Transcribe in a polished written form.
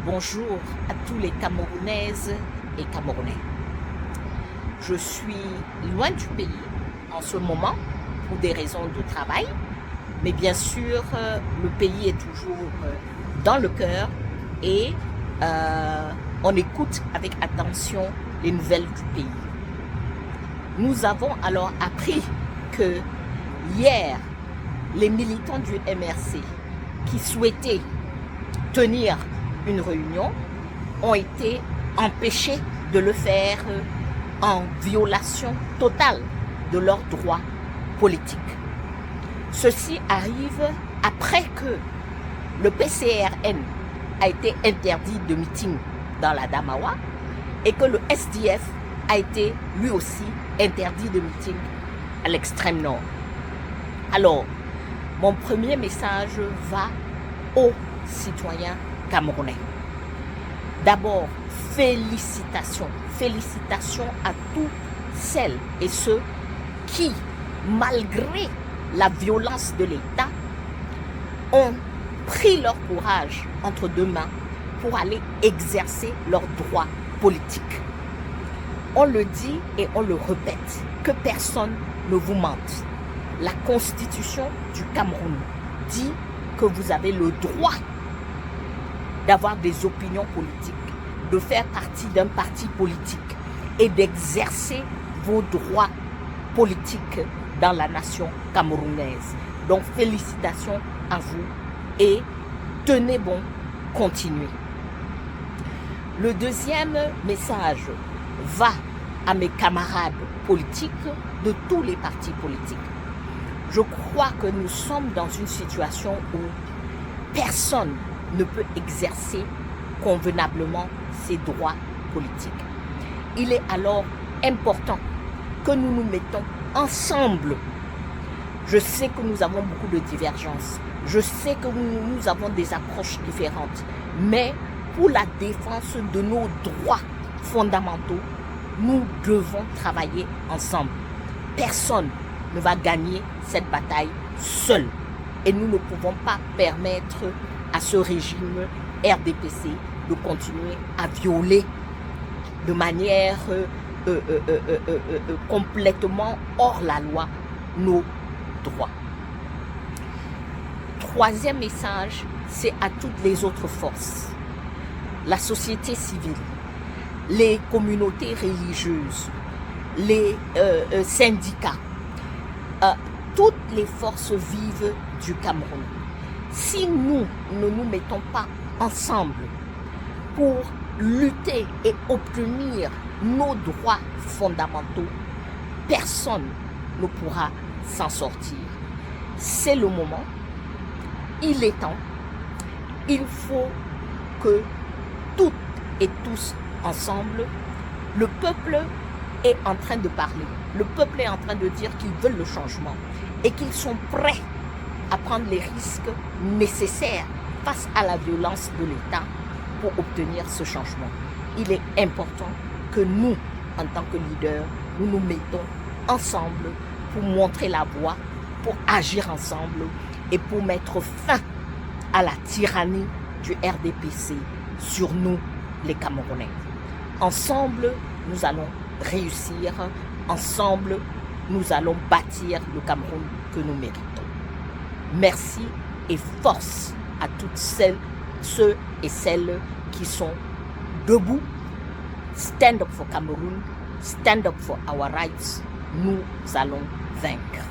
Bonjour à tous les Camerounaises et Camerounais. Je suis loin du pays en ce moment pour des raisons de travail, mais bien sûr, le pays est toujours dans le cœur et on écoute avec attention les nouvelles du pays. Nous avons alors appris que hier, les militants du MRC qui souhaitaient tenir une réunion ont été empêchés de le faire en violation totale de leurs droits politiques. Ceci arrive après que le PCRN a été interdit de meeting dans la Damawa et que le SDF a été lui aussi interdit de meeting à l'extrême nord. Alors, mon premier message va aux citoyens camerounais. D'abord, félicitations. Félicitations à toutes celles et ceux qui, malgré la violence de l'État, ont pris leur courage entre deux mains pour aller exercer leurs droits politiques. On le dit et on le répète, que personne ne vous mente. La Constitution du Cameroun dit que vous avez le droit d'avoir des opinions politiques, de faire partie d'un parti politique et d'exercer vos droits politiques dans la nation camerounaise. Donc félicitations à vous et tenez bon, continuez. Le deuxième message va à mes camarades politiques de tous les partis politiques. Je crois que nous sommes dans une situation où personne ne peut exercer convenablement ses droits politiques. Il est alors important que nous nous mettons ensemble. Je sais que nous avons beaucoup de divergences. Je sais que nous avons des approches différentes. Mais pour la défense de nos droits fondamentaux, nous devons travailler ensemble. Personne ne va gagner cette bataille seul. Et nous ne pouvons pas permettre à ce régime RDPC de continuer à violer de manière complètement hors la loi nos droits. Troisième message, c'est à toutes les autres forces, la société civile, les communautés religieuses, les syndicats, toutes les forces vives du Cameroun. Si nous ne nous mettons pas ensemble pour lutter et obtenir nos droits fondamentaux, personne ne pourra s'en sortir. C'est le moment, il est temps, il faut que toutes et tous ensemble, le peuple est en train de parler, le peuple est en train de dire qu'ils veulent le changement et qu'ils sont prêts à prendre les risques nécessaires face à la violence de l'État pour obtenir ce changement. Il est important que nous, en tant que leaders, nous nous mettons ensemble pour montrer la voie, pour agir ensemble et pour mettre fin à la tyrannie du RDPC sur nous, les Camerounais. Ensemble, nous allons réussir. Ensemble, nous allons bâtir le Cameroun que nous méritons. Merci et force à toutes celles, ceux et celles qui sont debout. Stand up for Cameroun, stand up for our rights. Nous allons vaincre.